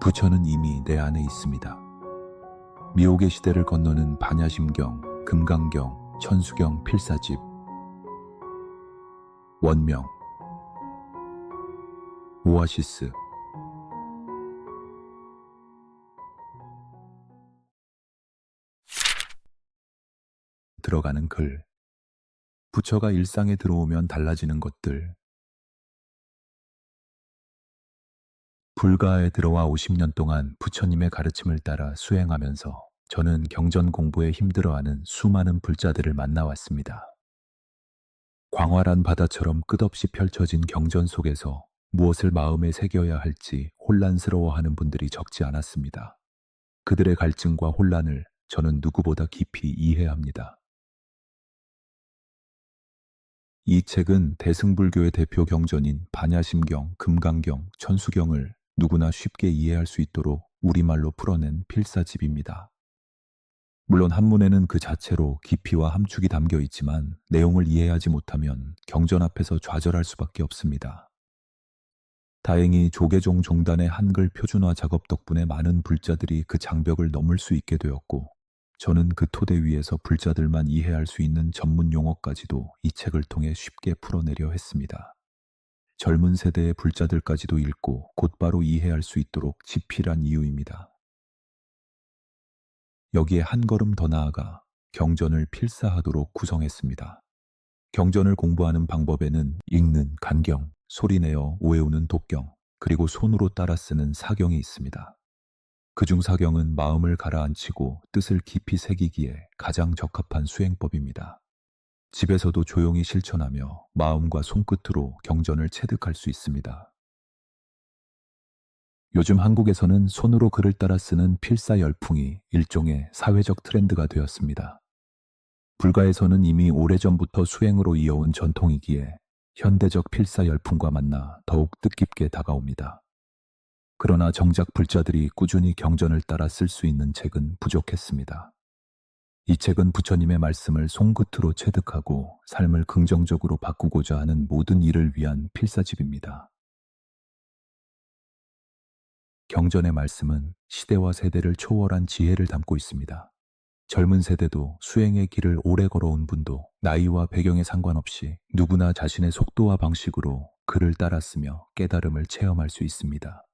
부처는 이미 내 안에 있습니다. 미혹의 시대를 건너는 반야심경, 금강경, 천수경 필사집. 원명 오아시스. 들어가는 글. 부처가 일상에 들어오면 달라지는 것들. 불가에 들어와 50년 동안 부처님의 가르침을 따라 수행하면서 저는 경전 공부에 힘들어하는 수많은 불자들을 만나왔습니다. 광활한 바다처럼 끝없이 펼쳐진 경전 속에서 무엇을 마음에 새겨야 할지 혼란스러워하는 분들이 적지 않았습니다. 그들의 갈증과 혼란을 저는 누구보다 깊이 이해합니다. 이 책은 대승불교의 대표 경전인 반야심경, 금강경, 천수경을 누구나 쉽게 이해할 수 있도록 우리말로 풀어낸 필사집입니다. 물론 한문에는 그 자체로 깊이와 함축이 담겨 있지만 내용을 이해하지 못하면 경전 앞에서 좌절할 수밖에 없습니다. 다행히 조계종 종단의 한글 표준화 작업 덕분에 많은 불자들이 그 장벽을 넘을 수 있게 되었고, 저는 그 토대 위에서 불자들만 이해할 수 있는 전문 용어까지도 이 책을 통해 쉽게 풀어내려 했습니다. 젊은 세대의 불자들까지도 읽고 곧바로 이해할 수 있도록 집필한 이유입니다. 여기에 한 걸음 더 나아가 경전을 필사하도록 구성했습니다. 경전을 공부하는 방법에는 읽는 간경, 소리내어 외우는 독경, 그리고 손으로 따라 쓰는 사경이 있습니다. 그중 사경은 마음을 가라앉히고 뜻을 깊이 새기기에 가장 적합한 수행법입니다. 집에서도 조용히 실천하며 마음과 손끝으로 경전을 체득할 수 있습니다. 요즘 한국에서는 손으로 글을 따라 쓰는 필사 열풍이 일종의 사회적 트렌드가 되었습니다. 불가에서는 이미 오래전부터 수행으로 이어온 전통이기에 현대적 필사 열풍과 만나 더욱 뜻깊게 다가옵니다. 그러나 정작 불자들이 꾸준히 경전을 따라 쓸 수 있는 책은 부족했습니다. 이 책은 부처님의 말씀을 손끝으로 체득하고 삶을 긍정적으로 바꾸고자 하는 모든 이를 위한 필사집입니다. 경전의 말씀은 시대와 세대를 초월한 지혜를 담고 있습니다. 젊은 세대도 수행의 길을 오래 걸어온 분도 나이와 배경에 상관없이 누구나 자신의 속도와 방식으로 글을 따라 쓰며 깨달음을 체험할 수 있습니다.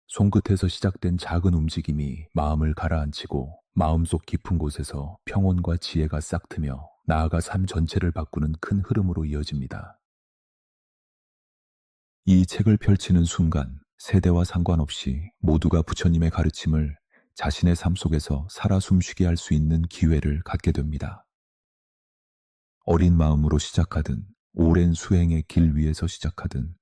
손끝에서 시작된 작은 움직임이 마음을 가라앉히고 마음속 깊은 곳에서 평온과 지혜가 싹트며 나아가 삶 전체를 바꾸는 큰 흐름으로 이어집니다. 이 책을 펼치는 순간 세대와 상관없이 모두가 부처님의 가르침을 자신의 삶 속에서 살아 숨쉬게 할 수 있는 기회를 갖게 됩니다. 어린 마음으로 시작하든 오랜 수행의 길 위에서 시작하든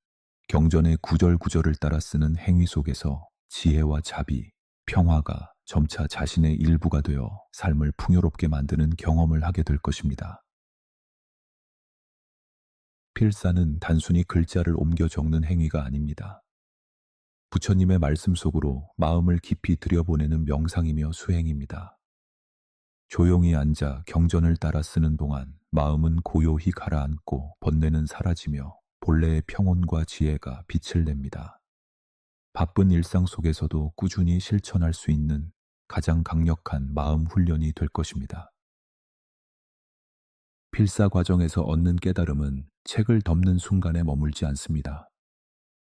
경전의 구절구절을 따라 쓰는 행위 속에서 지혜와 자비, 평화가 점차 자신의 일부가 되어 삶을 풍요롭게 만드는 경험을 하게 될 것입니다. 필사는 단순히 글자를 옮겨 적는 행위가 아닙니다. 부처님의 말씀 속으로 마음을 깊이 들여보내는 명상이며 수행입니다. 조용히 앉아 경전을 따라 쓰는 동안 마음은 고요히 가라앉고 번뇌는 사라지며 본래의 평온과 지혜가 빛을 냅니다. 바쁜 일상 속에서도 꾸준히 실천할 수 있는 가장 강력한 마음 훈련이 될 것입니다. 필사 과정에서 얻는 깨달음은 책을 덮는 순간에 머물지 않습니다.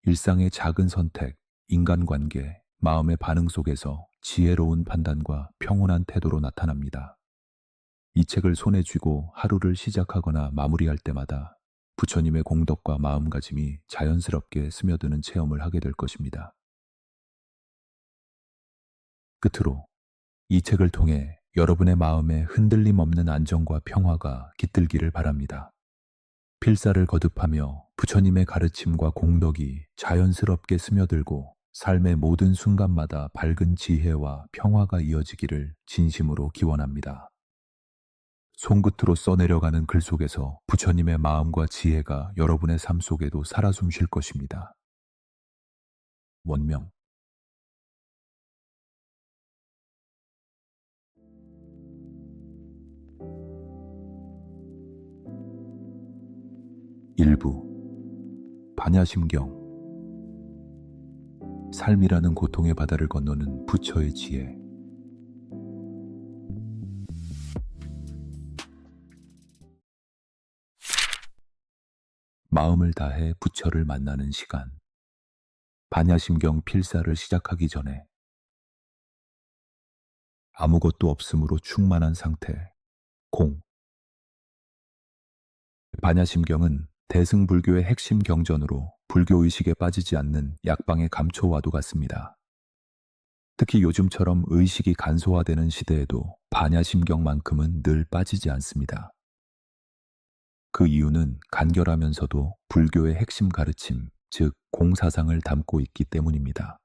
일상의 작은 선택, 인간관계, 마음의 반응 속에서 지혜로운 판단과 평온한 태도로 나타납니다. 이 책을 손에 쥐고 하루를 시작하거나 마무리할 때마다 부처님의 공덕과 마음가짐이 자연스럽게 스며드는 체험을 하게 될 것입니다. 끝으로 이 책을 통해 여러분의 마음에 흔들림 없는 안정과 평화가 깃들기를 바랍니다. 필사를 거듭하며 부처님의 가르침과 공덕이 자연스럽게 스며들고 삶의 모든 순간마다 밝은 지혜와 평화가 이어지기를 진심으로 기원합니다. 손끝으로 써내려가는 글 속에서 부처님의 마음과 지혜가 여러분의 삶 속에도 살아 숨쉴 것입니다. 원명. 일부 반야심경. 삶이라는 고통의 바다를 건너는 부처의 지혜. 마음을 다해 부처를 만나는 시간. 반야심경 필사를 시작하기 전에 아무것도 없음으로 충만한 상태. 공. 반야심경은 대승불교의 핵심 경전으로 불교의식에 빠지지 않는 약방의 감초와도 같습니다. 특히 요즘처럼 의식이 간소화되는 시대에도 반야심경만큼은 늘 빠지지 않습니다. 그 이유는 간결하면서도 불교의 핵심 가르침, 즉 공사상을 담고 있기 때문입니다.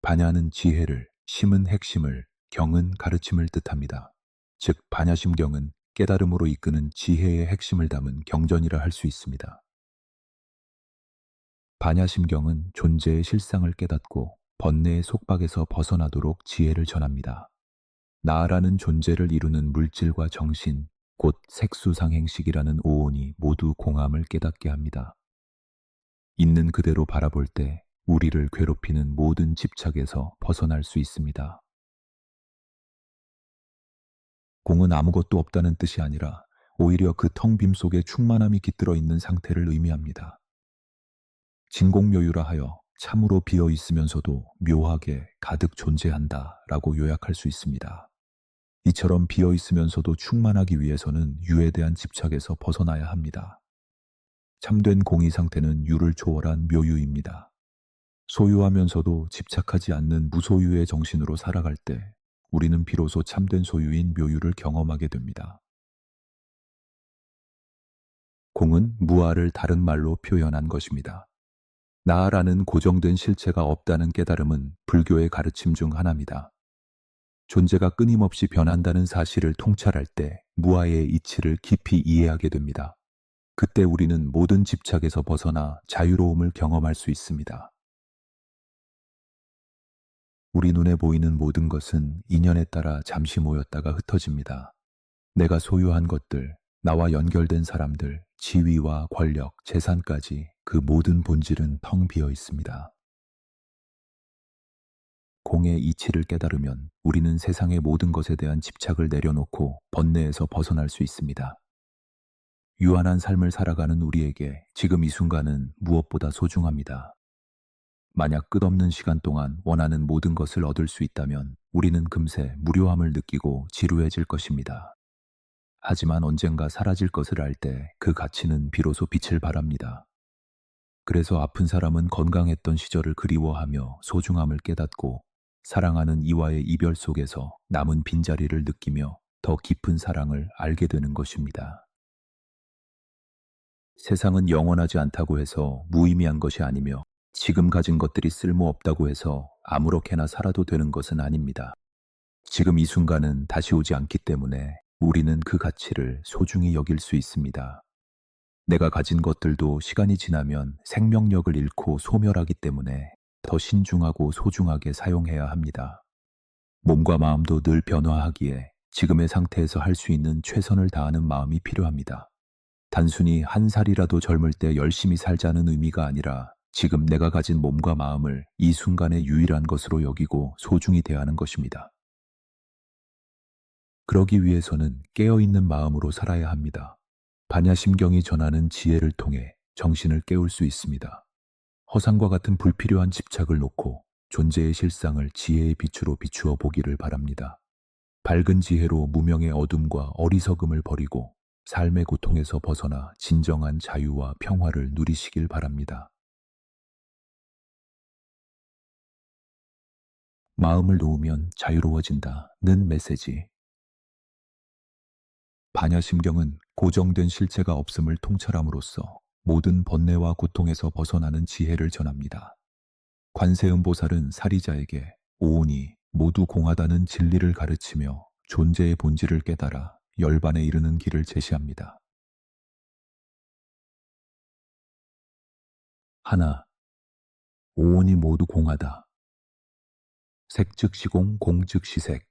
반야는 지혜를, 심은 핵심을, 경은 가르침을 뜻합니다. 즉 반야심경은 깨달음으로 이끄는 지혜의 핵심을 담은 경전이라 할 수 있습니다. 반야심경은 존재의 실상을 깨닫고 번뇌의 속박에서 벗어나도록 지혜를 전합니다. 나라는 존재를 이루는 물질과 정신, 곧 색수상행식이라는 오온이 모두 공함을 깨닫게 합니다. 있는 그대로 바라볼 때 우리를 괴롭히는 모든 집착에서 벗어날 수 있습니다. 공은 아무것도 없다는 뜻이 아니라 오히려 그 텅 빔 속에 충만함이 깃들어 있는 상태를 의미합니다. 진공묘유라 하여 참으로 비어 있으면서도 묘하게 가득 존재한다 라고 요약할 수 있습니다. 이처럼 비어 있으면서도 충만하기 위해서는 유에 대한 집착에서 벗어나야 합니다. 참된 공의 상태는 유를 초월한 묘유입니다. 소유하면서도 집착하지 않는 무소유의 정신으로 살아갈 때 우리는 비로소 참된 소유인 묘유를 경험하게 됩니다. 공은 무아를 다른 말로 표현한 것입니다. 나라는 고정된 실체가 없다는 깨달음은 불교의 가르침 중 하나입니다. 존재가 끊임없이 변한다는 사실을 통찰할 때 무아의 이치를 깊이 이해하게 됩니다. 그때 우리는 모든 집착에서 벗어나 자유로움을 경험할 수 있습니다. 우리 눈에 보이는 모든 것은 인연에 따라 잠시 모였다가 흩어집니다. 내가 소유한 것들, 나와 연결된 사람들, 지위와 권력, 재산까지 그 모든 본질은 텅 비어 있습니다. 공의 이치를 깨달으면 우리는 세상의 모든 것에 대한 집착을 내려놓고 번뇌에서 벗어날 수 있습니다. 유한한 삶을 살아가는 우리에게 지금 이 순간은 무엇보다 소중합니다. 만약 끝없는 시간 동안 원하는 모든 것을 얻을 수 있다면 우리는 금세 무료함을 느끼고 지루해질 것입니다. 하지만 언젠가 사라질 것을 알 때 그 가치는 비로소 빛을 발합니다. 그래서 아픈 사람은 건강했던 시절을 그리워하며 소중함을 깨닫고 사랑하는 이와의 이별 속에서 남은 빈자리를 느끼며 더 깊은 사랑을 알게 되는 것입니다. 세상은 영원하지 않다고 해서 무의미한 것이 아니며 지금 가진 것들이 쓸모없다고 해서 아무렇게나 살아도 되는 것은 아닙니다. 지금 이 순간은 다시 오지 않기 때문에 우리는 그 가치를 소중히 여길 수 있습니다. 내가 가진 것들도 시간이 지나면 생명력을 잃고 소멸하기 때문에 더 신중하고 소중하게 사용해야 합니다. 몸과 마음도 늘 변화하기에 지금의 상태에서 할 수 있는 최선을 다하는 마음이 필요합니다. 단순히 한 살이라도 젊을 때 열심히 살자는 의미가 아니라 지금 내가 가진 몸과 마음을 이 순간의 유일한 것으로 여기고 소중히 대하는 것입니다. 그러기 위해서는 깨어있는 마음으로 살아야 합니다. 반야심경이 전하는 지혜를 통해 정신을 깨울 수 있습니다. 허상과 같은 불필요한 집착을 놓고 존재의 실상을 지혜의 빛으로 비추어 보기를 바랍니다. 밝은 지혜로 무명의 어둠과 어리석음을 버리고 삶의 고통에서 벗어나 진정한 자유와 평화를 누리시길 바랍니다. 마음을 놓으면 자유로워진다는 메시지. 반야심경은 고정된 실체가 없음을 통찰함으로써 모든 번뇌와 고통에서 벗어나는 지혜를 전합니다. 관세음보살은 사리자에게 오온이 모두 공하다는 진리를 가르치며 존재의 본질을 깨달아 열반에 이르는 길을 제시합니다. 하나, 오온이 모두 공하다. 색즉시공, 공즉시색.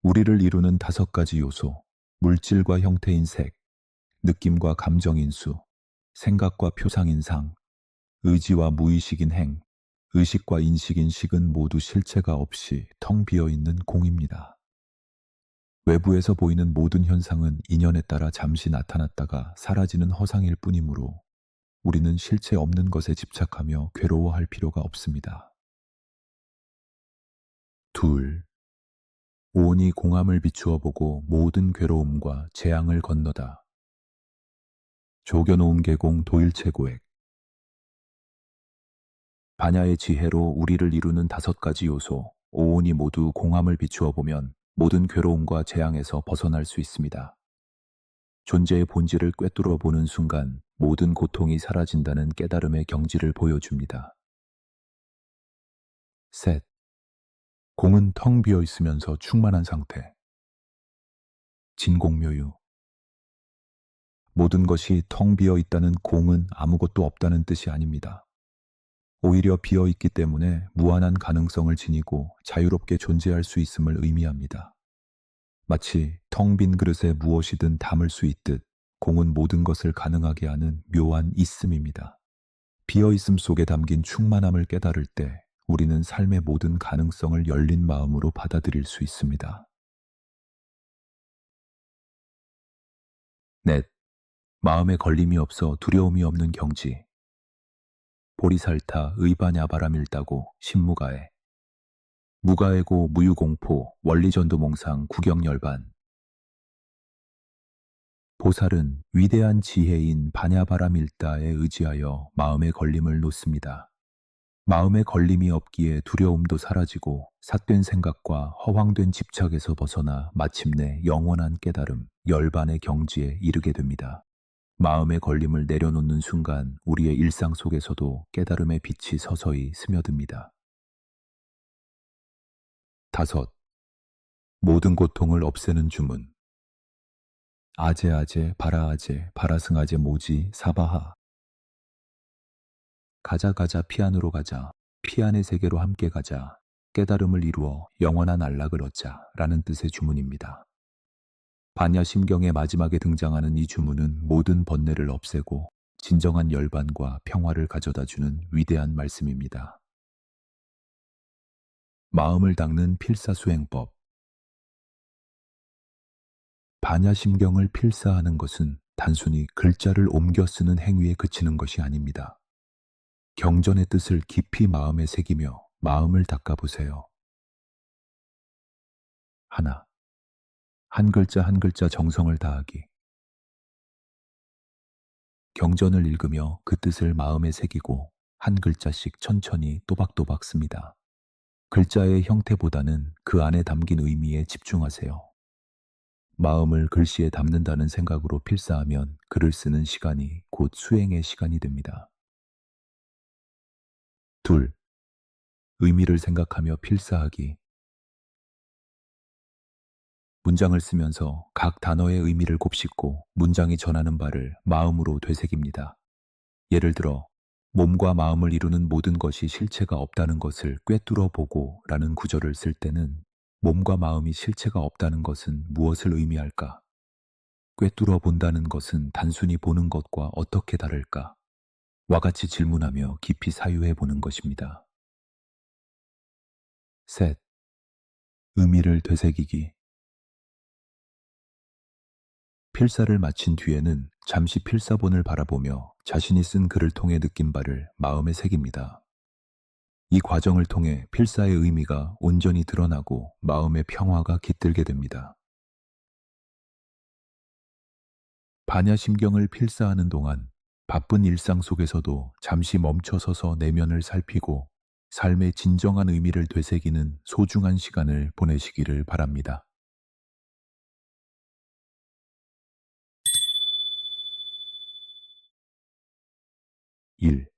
우리를 이루는 5가지 요소, 물질과 형태인 색, 느낌과 감정인 수, 생각과 표상인 상, 의지와 무의식인 행, 의식과 인식인 식은 모두 실체가 없이 텅 비어 있는 공입니다. 외부에서 보이는 모든 현상은 인연에 따라 잠시 나타났다가 사라지는 허상일 뿐이므로 우리는 실체 없는 것에 집착하며 괴로워할 필요가 없습니다. 둘, 오온이 공함을 비추어 보고 모든 괴로움과 재앙을 건너다. 조겨놓은 계공 도일체고액. 반야의 지혜로 우리를 이루는 5가지 요소, 오온이 모두 공함을 비추어 보면 모든 괴로움과 재앙에서 벗어날 수 있습니다. 존재의 본질을 꿰뚫어 보는 순간 모든 고통이 사라진다는 깨달음의 경지를 보여줍니다. 셋, 공은 텅 비어 있으면서 충만한 상태. 진공묘유. 모든 것이 텅 비어 있다는 공은 아무것도 없다는 뜻이 아닙니다. 오히려 비어 있기 때문에 무한한 가능성을 지니고 자유롭게 존재할 수 있음을 의미합니다. 마치 텅 빈 그릇에 무엇이든 담을 수 있듯 공은 모든 것을 가능하게 하는 묘한 있음입니다. 비어 있음 속에 담긴 충만함을 깨달을 때 우리는 삶의 모든 가능성을 열린 마음으로 받아들일 수 있습니다. 넷, 마음에 걸림이 없어 두려움이 없는 경지. 보리살타 의바냐바라밀다고 신무가에. 무가해고 무유공포 원리전도몽상 구경열반. 보살은 위대한 지혜인 바냐바라밀다에 의지하여 마음의 걸림을 놓습니다. 마음의 걸림이 없기에 두려움도 사라지고 삿된 생각과 허황된 집착에서 벗어나 마침내 영원한 깨달음, 열반의 경지에 이르게 됩니다. 마음의 걸림을 내려놓는 순간 우리의 일상 속에서도 깨달음의 빛이 서서히 스며듭니다. 5. 모든 고통을 없애는 주문. 아제아제 바라아제 바라승아제 모지 사바하. 가자 가자 피안으로 가자, 피안의 세계로 함께 가자, 깨달음을 이루어 영원한 안락을 얻자 라는 뜻의 주문입니다. 반야심경의 마지막에 등장하는 이 주문은 모든 번뇌를 없애고 진정한 열반과 평화를 가져다주는 위대한 말씀입니다. 마음을 닦는 필사수행법. 반야심경을 필사하는 것은 단순히 글자를 옮겨 쓰는 행위에 그치는 것이 아닙니다. 경전의 뜻을 깊이 마음에 새기며 마음을 닦아보세요. 하나, 한 글자 한 글자 정성을 다하기. 경전을 읽으며 그 뜻을 마음에 새기고 한 글자씩 천천히 또박또박 씁니다. 글자의 형태보다는 그 안에 담긴 의미에 집중하세요. 마음을 글씨에 담는다는 생각으로 필사하면 글을 쓰는 시간이 곧 수행의 시간이 됩니다. 둘, 의미를 생각하며 필사하기. 문장을 쓰면서 각 단어의 의미를 곱씹고 문장이 전하는 바를 마음으로 되새깁니다. 예를 들어 몸과 마음을 이루는 모든 것이 실체가 없다는 것을 꿰뚫어 보고 라는 구절을 쓸 때는 몸과 마음이 실체가 없다는 것은 무엇을 의미할까? 꿰뚫어 본다는 것은 단순히 보는 것과 어떻게 다를까? 와 같이 질문하며 깊이 사유해 보는 것입니다. 셋, 의미를 되새기기. 필사를 마친 뒤에는 잠시 필사본을 바라보며 자신이 쓴 글을 통해 느낀 바를 마음에 새깁니다. 이 과정을 통해 필사의 의미가 온전히 드러나고 마음의 평화가 깃들게 됩니다. 반야심경을 필사하는 동안 바쁜 일상 속에서도 잠시 멈춰서서 내면을 살피고 삶의 진정한 의미를 되새기는 소중한 시간을 보내시기를 바랍니다. 1.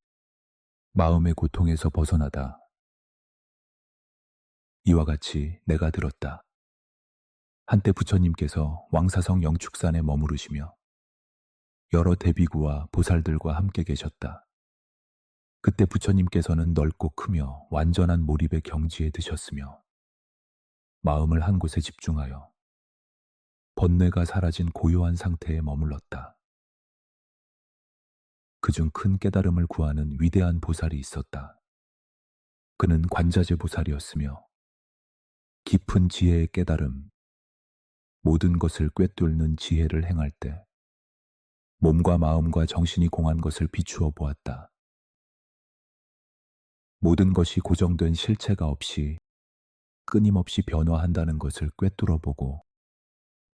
마음의 고통에서 벗어나다. 이와 같이 내가 들었다. 한때 부처님께서 왕사성 영축산에 머무르시며 여러 대비구와 보살들과 함께 계셨다. 그때 부처님께서는 넓고 크며 완전한 몰입의 경지에 드셨으며 마음을 한 곳에 집중하여 번뇌가 사라진 고요한 상태에 머물렀다. 그중 큰 깨달음을 구하는 위대한 보살이 있었다. 그는 관자재 보살이었으며 깊은 지혜의 깨달음, 모든 것을 꿰뚫는 지혜를 행할 때 몸과 마음과 정신이 공한 것을 비추어 보았다. 모든 것이 고정된 실체가 없이 끊임없이 변화한다는 것을 꿰뚫어 보고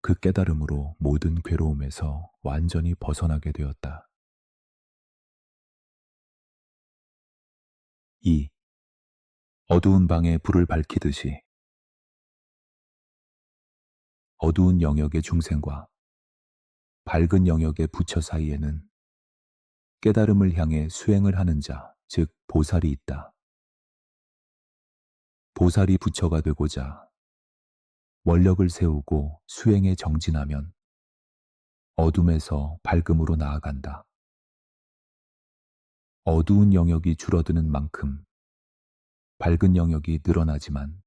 그 깨달음으로 모든 괴로움에서 완전히 벗어나게 되었다. 2. 어두운 방에 불을 밝히듯이 어두운 영역의 중생과 밝은 영역의 부처 사이에는 깨달음을 향해 수행을 하는 자, 즉 보살이 있다. 보살이 부처가 되고자 원력을 세우고 수행에 정진하면 어둠에서 밝음으로 나아간다. 어두운 영역이 줄어드는 만큼 밝은 영역이 늘어나지만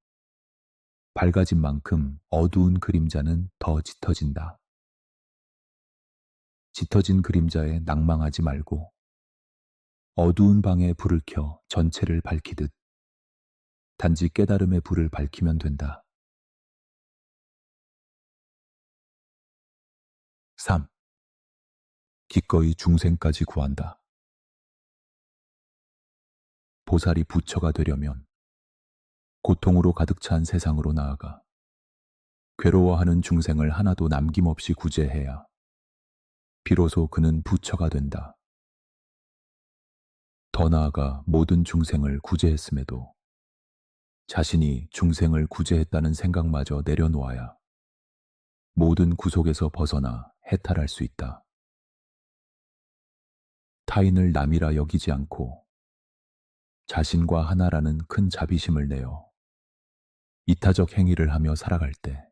밝아진 만큼 어두운 그림자는 더 짙어진다. 짙어진 그림자에 낭망하지 말고 어두운 방에 불을 켜 전체를 밝히듯 단지 깨달음의 불을 밝히면 된다. 3. 기꺼이 중생까지 구한다. 보살이 부처가 되려면 고통으로 가득 찬 세상으로 나아가 괴로워하는 중생을 하나도 남김없이 구제해야 비로소 그는 부처가 된다. 더 나아가 모든 중생을 구제했음에도 자신이 중생을 구제했다는 생각마저 내려놓아야 모든 구속에서 벗어나 해탈할 수 있다. 타인을 남이라 여기지 않고 자신과 하나라는 큰 자비심을 내어 이타적 행위를 하며 살아갈 때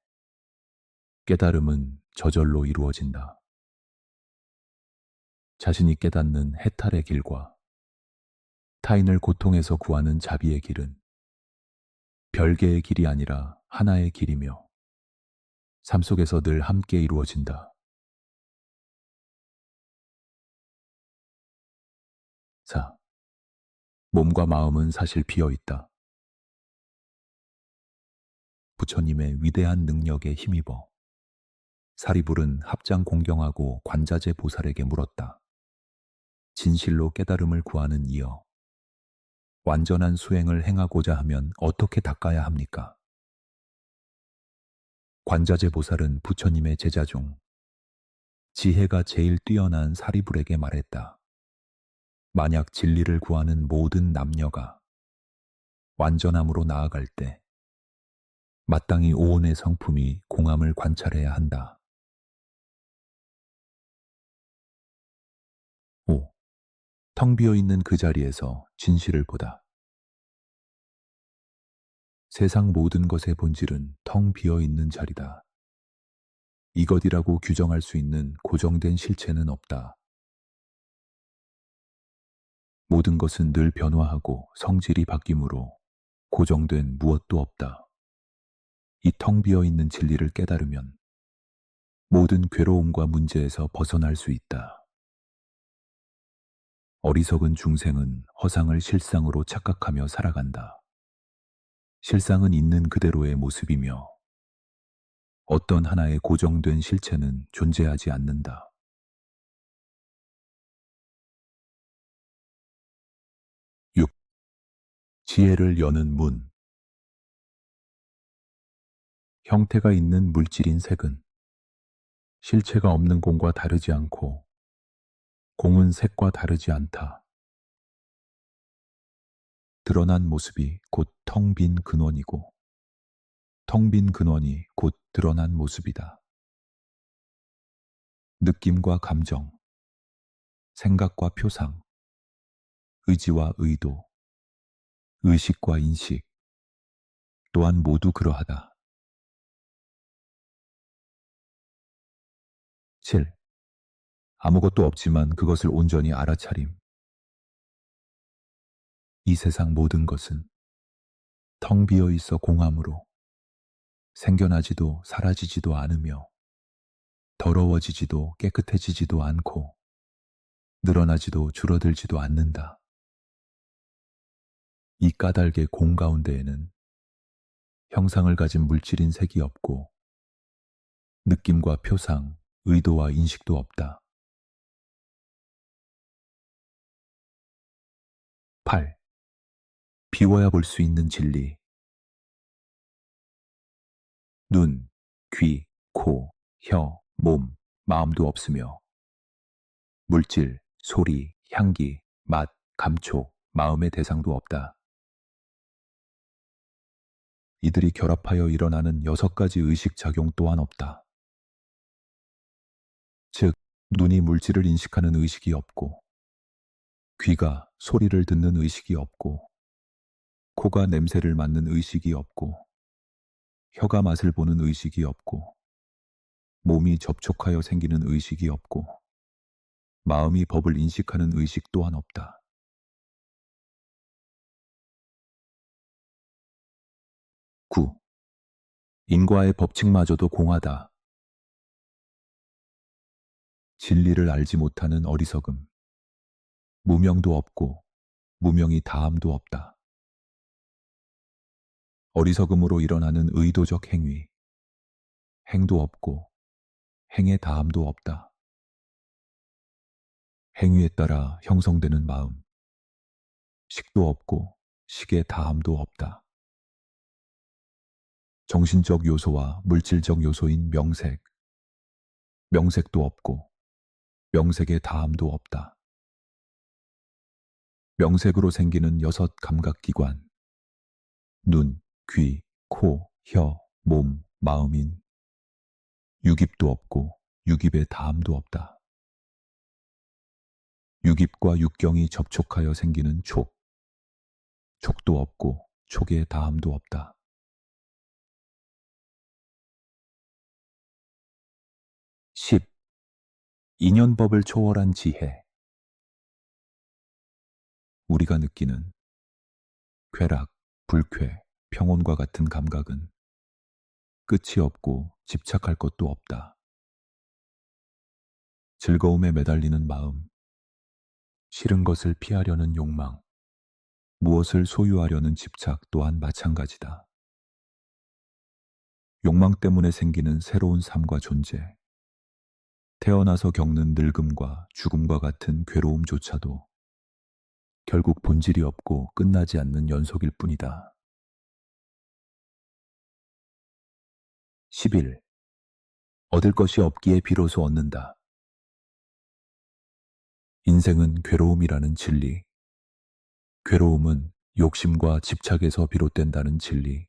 깨달음은 저절로 이루어진다. 자신이 깨닫는 해탈의 길과 타인을 고통에서 구하는 자비의 길은 별개의 길이 아니라 하나의 길이며 삶 속에서 늘 함께 이루어진다. 4. 몸과 마음은 사실 비어 있다. 부처님의 위대한 능력에 힘입어 사리불은 합장 공경하고 관자재 보살에게 물었다. 진실로 깨달음을 구하는 이여, 완전한 수행을 행하고자 하면 어떻게 닦아야 합니까? 관자재 보살은 부처님의 제자 중 지혜가 제일 뛰어난 사리불에게 말했다. 만약 진리를 구하는 모든 남녀가 완전함으로 나아갈 때 마땅히 오온의 성품이 공함을 관찰해야 한다. 5. 텅 비어 있는 그 자리에서 진실을 보다. 세상 모든 것의 본질은 텅 비어 있는 자리다. 이것이라고 규정할 수 있는 고정된 실체는 없다. 모든 것은 늘 변화하고 성질이 바뀌므로 고정된 무엇도 없다. 이 텅 비어 있는 진리를 깨달으면 모든 괴로움과 문제에서 벗어날 수 있다. 어리석은 중생은 허상을 실상으로 착각하며 살아간다. 실상은 있는 그대로의 모습이며 어떤 하나의 고정된 실체는 존재하지 않는다. 6. 지혜를 여는 문. 형태가 있는 물질인 색은 실체가 없는 공과 다르지 않고 공은 색과 다르지 않다. 드러난 모습이 곧 텅 빈 근원이고 텅 빈 근원이 곧 드러난 모습이다. 느낌과 감정, 생각과 표상, 의지와 의도, 의식과 인식 또한 모두 그러하다. 7. 아무것도 없지만 그것을 온전히 알아차림. 이 세상 모든 것은 텅 비어 있어 공함으로 생겨나지도 사라지지도 않으며 더러워지지도 깨끗해지지도 않고 늘어나지도 줄어들지도 않는다. 이 까닭의 공 가운데에는 형상을 가진 물질인 색이 없고 느낌과 표상, 의도와 인식도 없다. 8. 비워야 볼 수 있는 진리. 눈, 귀, 코, 혀, 몸, 마음도 없으며 물질, 소리, 향기, 맛, 감촉, 마음의 대상도 없다. 이들이 결합하여 일어나는 6가지 의식 작용 또한 없다. 즉, 눈이 물질을 인식하는 의식이 없고, 귀가 소리를 듣는 의식이 없고, 코가 냄새를 맡는 의식이 없고, 혀가 맛을 보는 의식이 없고, 몸이 접촉하여 생기는 의식이 없고, 마음이 법을 인식하는 의식 또한 없다. 9. 인과의 법칙마저도 공하다. 진리를 알지 못하는 어리석음. 무명도 없고 무명이 다함도 없다. 어리석음으로 일어나는 의도적 행위. 행도 없고 행의 다함도 없다. 행위에 따라 형성되는 마음. 식도 없고 식의 다함도 없다. 정신적 요소와 물질적 요소인 명색. 명색도 없고 명색의 다함도 없다. 명색으로 생기는 6감각기관. 눈, 귀, 코, 혀, 몸, 마음인 육입도 없고 육입의 다함도 없다. 육입과 육경이 접촉하여 생기는 촉. 촉도 없고 촉의 다함도 없다. 10. 인연법을 초월한 지혜. 우리가 느끼는 쾌락, 불쾌, 평온과 같은 감각은 끝이 없고 집착할 것도 없다. 즐거움에 매달리는 마음, 싫은 것을 피하려는 욕망, 무엇을 소유하려는 집착 또한 마찬가지다. 욕망 때문에 생기는 새로운 삶과 존재, 태어나서 겪는 늙음과 죽음과 같은 괴로움조차도 결국 본질이 없고 끝나지 않는 연속일 뿐이다. 11. 얻을 것이 없기에 비로소 얻는다. 인생은 괴로움이라는 진리, 괴로움은 욕심과 집착에서 비롯된다는 진리,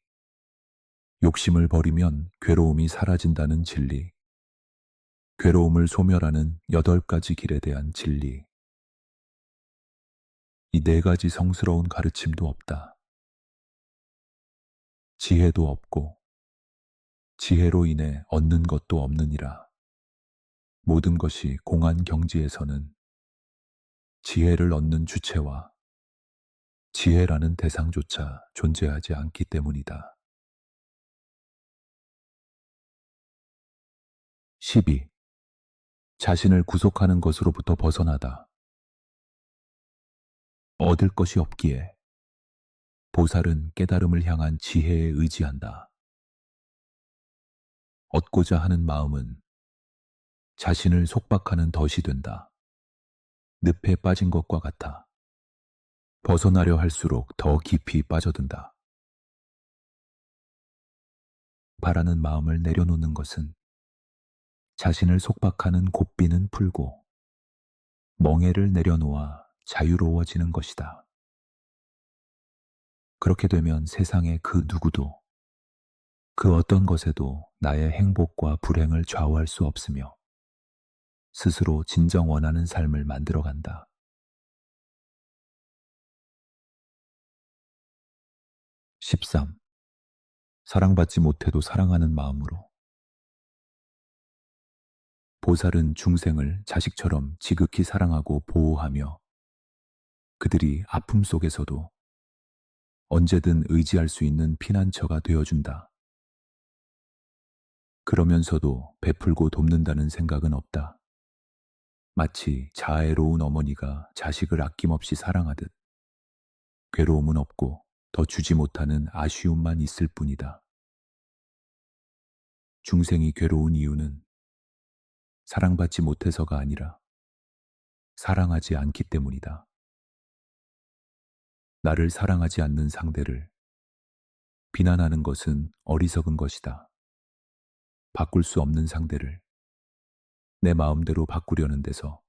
욕심을 버리면 괴로움이 사라진다는 진리, 괴로움을 소멸하는 8가지 길에 대한 진리. 이 4가지 성스러운 가르침도 없다. 지혜도 없고 지혜로 인해 얻는 것도 없느니라. 모든 것이 공한 경지에서는 지혜를 얻는 주체와 지혜라는 대상조차 존재하지 않기 때문이다. 12. 자신을 구속하는 것으로부터 벗어나다. 얻을 것이 없기에 보살은 깨달음을 향한 지혜에 의지한다. 얻고자 하는 마음은 자신을 속박하는 덫이 된다. 늪에 빠진 것과 같아. 벗어나려 할수록 더 깊이 빠져든다. 바라는 마음을 내려놓는 것은 자신을 속박하는 고삐는 풀고 멍에를 내려놓아 자유로워지는 것이다. 그렇게 되면 세상의 그 누구도 그 어떤 것에도 나의 행복과 불행을 좌우할 수 없으며 스스로 진정 원하는 삶을 만들어간다. 13. 사랑받지 못해도 사랑하는 마음으로. 보살은 중생을 자식처럼 지극히 사랑하고 보호하며 그들이 아픔 속에서도 언제든 의지할 수 있는 피난처가 되어준다. 그러면서도 베풀고 돕는다는 생각은 없다. 마치 자애로운 어머니가 자식을 아낌없이 사랑하듯 괴로움은 없고 더 주지 못하는 아쉬움만 있을 뿐이다. 중생이 괴로운 이유는 사랑받지 못해서가 아니라 사랑하지 않기 때문이다. 나를 사랑하지 않는 상대를 비난하는 것은 어리석은 것이다. 바꿀 수 없는 상대를 내 마음대로 바꾸려는 데서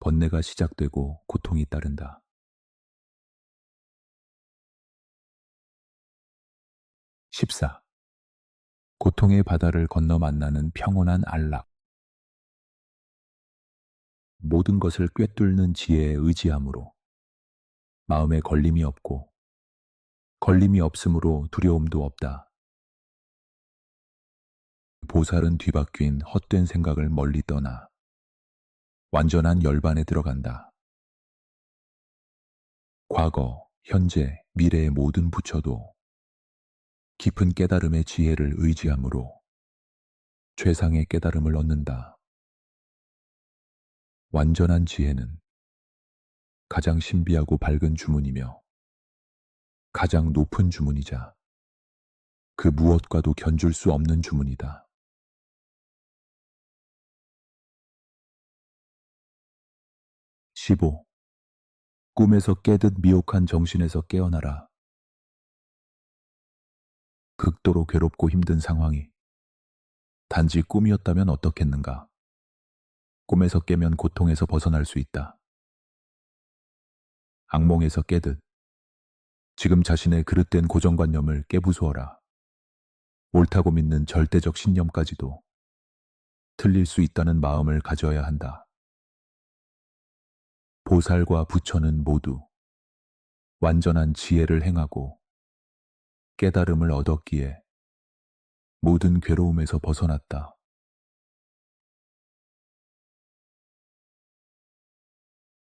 번뇌가 시작되고 고통이 따른다. 14. 고통의 바다를 건너 만나는 평온한 안락. 모든 것을 꿰뚫는 지혜에 의지함으로 마음에 걸림이 없고 걸림이 없으므로 두려움도 없다. 보살은 뒤바뀐 헛된 생각을 멀리 떠나 완전한 열반에 들어간다. 과거, 현재, 미래의 모든 부처도 깊은 깨달음의 지혜를 의지함으로 최상의 깨달음을 얻는다. 완전한 지혜는 가장 신비하고 밝은 주문이며 가장 높은 주문이자 그 무엇과도 견줄 수 없는 주문이다. 15. 꿈에서 깨듯 미혹한 정신에서 깨어나라. 극도로 괴롭고 힘든 상황이 단지 꿈이었다면 어떻겠는가? 꿈에서 깨면 고통에서 벗어날 수 있다. 악몽에서 깨듯 지금 자신의 그릇된 고정관념을 깨부수어라. 옳다고 믿는 절대적 신념까지도 틀릴 수 있다는 마음을 가져야 한다. 보살과 부처는 모두 완전한 지혜를 행하고 깨달음을 얻었기에 모든 괴로움에서 벗어났다.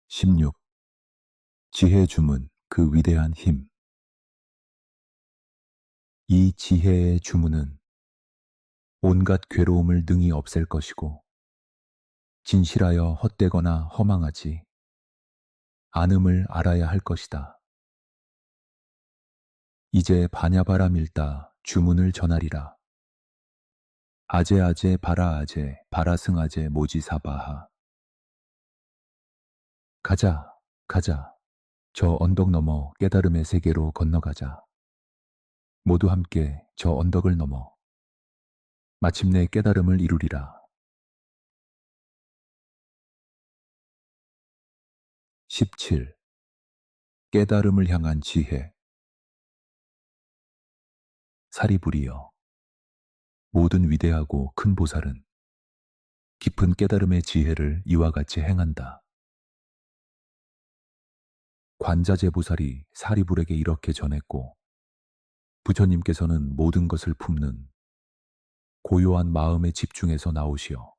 16. 지혜 주문, 그 위대한 힘. 이 지혜의 주문은 온갖 괴로움을 능히 없앨 것이고 진실하여 헛되거나 허망하지 않음을 알아야 할 것이다. 이제 바냐바라밀다 주문을 전하리라. 아제아제 바라아제 바라승아제 모지사바하. 가자, 가자. 저 언덕 넘어 깨달음의 세계로 건너가자. 모두 함께 저 언덕을 넘어 마침내 깨달음을 이루리라. 17. 깨달음을 향한 지혜. 사리부리여, 모든 위대하고 큰 보살은 깊은 깨달음의 지혜를 이와 같이 행한다. 관자재 보살이 사리불에게 이렇게 전했고 부처님께서는 모든 것을 품는 고요한 마음의 집중에서 나오시어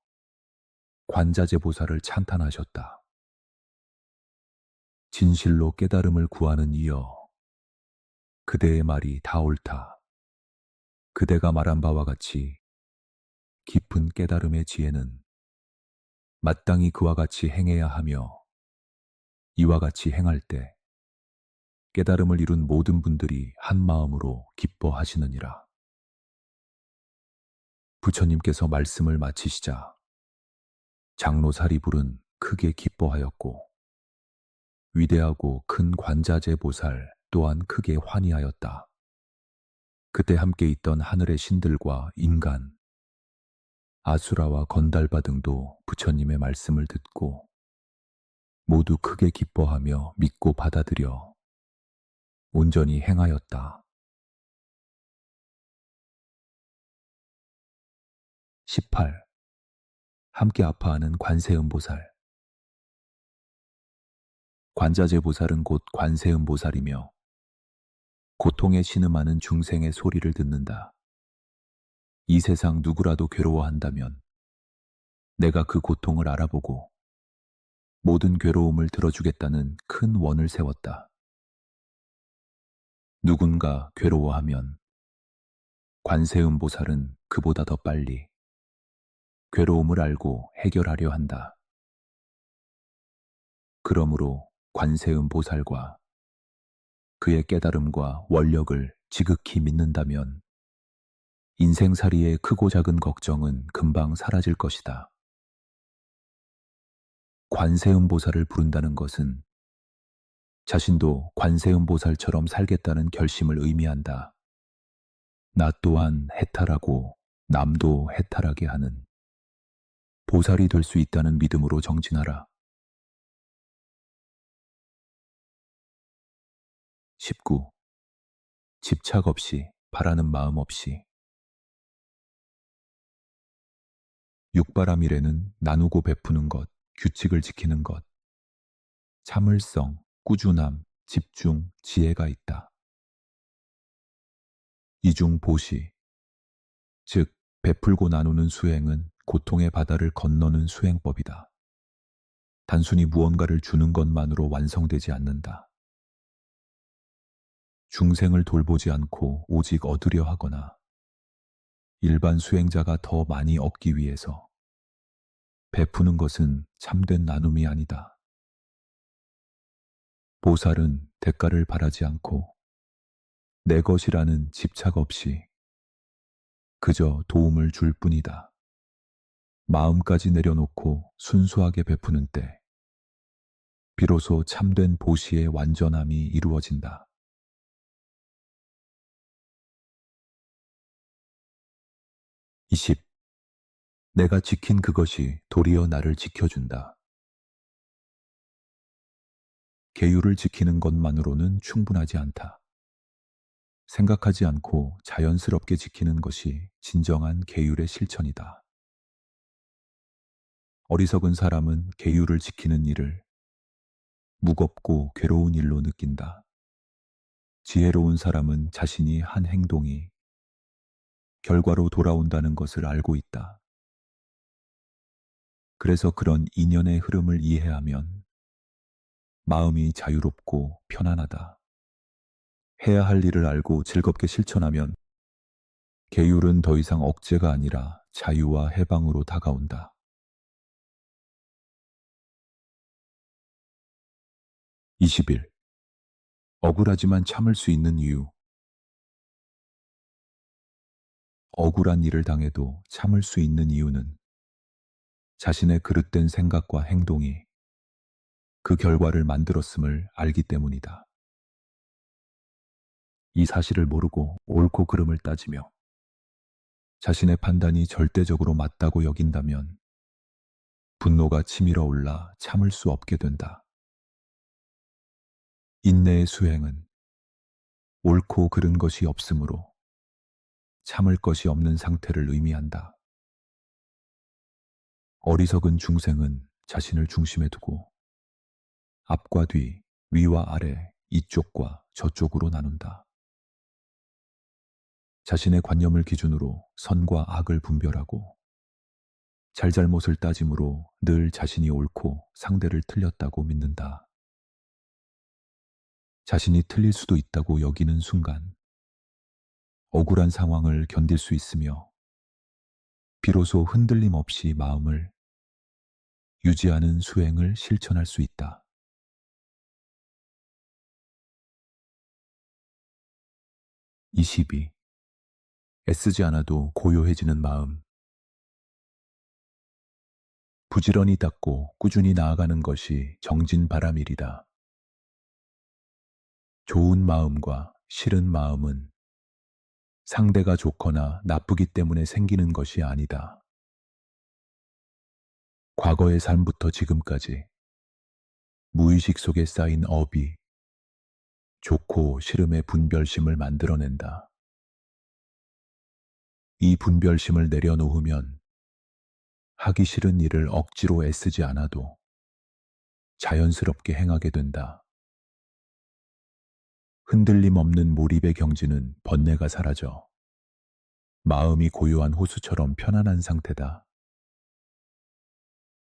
관자재 보살을 찬탄하셨다. 진실로 깨달음을 구하는 이여, 그대의 말이 다 옳다. 그대가 말한 바와 같이 깊은 깨달음의 지혜는 마땅히 그와 같이 행해야 하며 이와 같이 행할 때 깨달음을 이룬 모든 분들이 한 마음으로 기뻐하시느니라. 부처님께서 말씀을 마치시자 장로 사리불은 크게 기뻐하였고 위대하고 큰 관자재 보살 또한 크게 환희하였다. 그때 함께 있던 하늘의 신들과 인간, 아수라와 건달바 등도 부처님의 말씀을 듣고 모두 크게 기뻐하며 믿고 받아들여 온전히 행하였다. 18. 함께 아파하는 관세음보살. 관자재 보살은 곧 관세음보살이며 고통에 신음하는 중생의 소리를 듣는다. 이 세상 누구라도 괴로워한다면 내가 그 고통을 알아보고 모든 괴로움을 들어주겠다는 큰 원을 세웠다. 누군가 괴로워하면 관세음보살은 그보다 더 빨리 괴로움을 알고 해결하려 한다. 그러므로 관세음 보살과 그의 깨달음과 원력을 지극히 믿는다면 인생살이의 크고 작은 걱정은 금방 사라질 것이다. 관세음 보살을 부른다는 것은 자신도 관세음 보살처럼 살겠다는 결심을 의미한다. 나 또한 해탈하고 남도 해탈하게 하는 보살이 될 수 있다는 믿음으로 정진하라. 19. 집착 없이, 바라는 마음 없이. 육바라밀에는 나누고 베푸는 것, 규칙을 지키는 것, 참을성, 꾸준함, 집중, 지혜가 있다. 이중 보시, 즉 베풀고 나누는 수행은 고통의 바다를 건너는 수행법이다. 단순히 무언가를 주는 것만으로 완성되지 않는다. 중생을 돌보지 않고 오직 얻으려 하거나 일반 수행자가 더 많이 얻기 위해서 베푸는 것은 참된 나눔이 아니다. 보살은 대가를 바라지 않고 내 것이라는 집착 없이 그저 도움을 줄 뿐이다. 마음까지 내려놓고 순수하게 베푸는 때 비로소 참된 보시의 완전함이 이루어진다. 20. 내가 지킨 그것이 도리어 나를 지켜준다. 계율을 지키는 것만으로는 충분하지 않다. 생각하지 않고 자연스럽게 지키는 것이 진정한 계율의 실천이다. 어리석은 사람은 계율을 지키는 일을 무겁고 괴로운 일로 느낀다. 지혜로운 사람은 자신이 한 행동이 결과로 돌아온다는 것을 알고 있다. 그래서 그런 인연의 흐름을 이해하면 마음이 자유롭고 편안하다. 해야 할 일을 알고 즐겁게 실천하면 계율은 더 이상 억제가 아니라 자유와 해방으로 다가온다. 20일. 억울하지만 참을 수 있는 이유. 억울한 일을 당해도 참을 수 있는 이유는 자신의 그릇된 생각과 행동이 그 결과를 만들었음을 알기 때문이다. 이 사실을 모르고 옳고 그름을 따지며 자신의 판단이 절대적으로 맞다고 여긴다면 분노가 치밀어 올라 참을 수 없게 된다. 인내의 수행은 옳고 그른 것이 없으므로 참을 것이 없는 상태를 의미한다. 어리석은 중생은 자신을 중심에 두고 앞과 뒤, 위와 아래, 이쪽과 저쪽으로 나눈다. 자신의 관념을 기준으로 선과 악을 분별하고 잘잘못을 따짐으로 늘 자신이 옳고 상대를 틀렸다고 믿는다. 자신이 틀릴 수도 있다고 여기는 순간 억울한 상황을 견딜 수 있으며 비로소 흔들림 없이 마음을 유지하는 수행을 실천할 수 있다. 22. 애쓰지 않아도 고요해지는 마음. 부지런히 닦고 꾸준히 나아가는 것이 정진바람일이다. 좋은 마음과 싫은 마음은 상대가 좋거나 나쁘기 때문에 생기는 것이 아니다. 과거의 삶부터 지금까지 무의식 속에 쌓인 업이 좋고 싫음의 분별심을 만들어낸다. 이 분별심을 내려놓으면 하기 싫은 일을 억지로 애쓰지 않아도 자연스럽게 행하게 된다. 흔들림 없는 몰입의 경지는 번뇌가 사라져 마음이 고요한 호수처럼 편안한 상태다.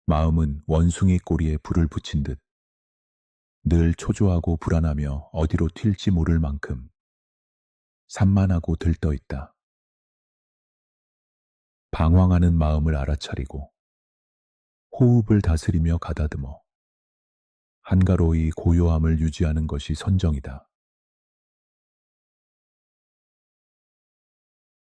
마음은 원숭이 꼬리에 불을 붙인 듯 늘 초조하고 불안하며 어디로 튈지 모를 만큼 산만하고 들떠 있다. 방황하는 마음을 알아차리고 호흡을 다스리며 가다듬어 한가로이 고요함을 유지하는 것이 선정이다.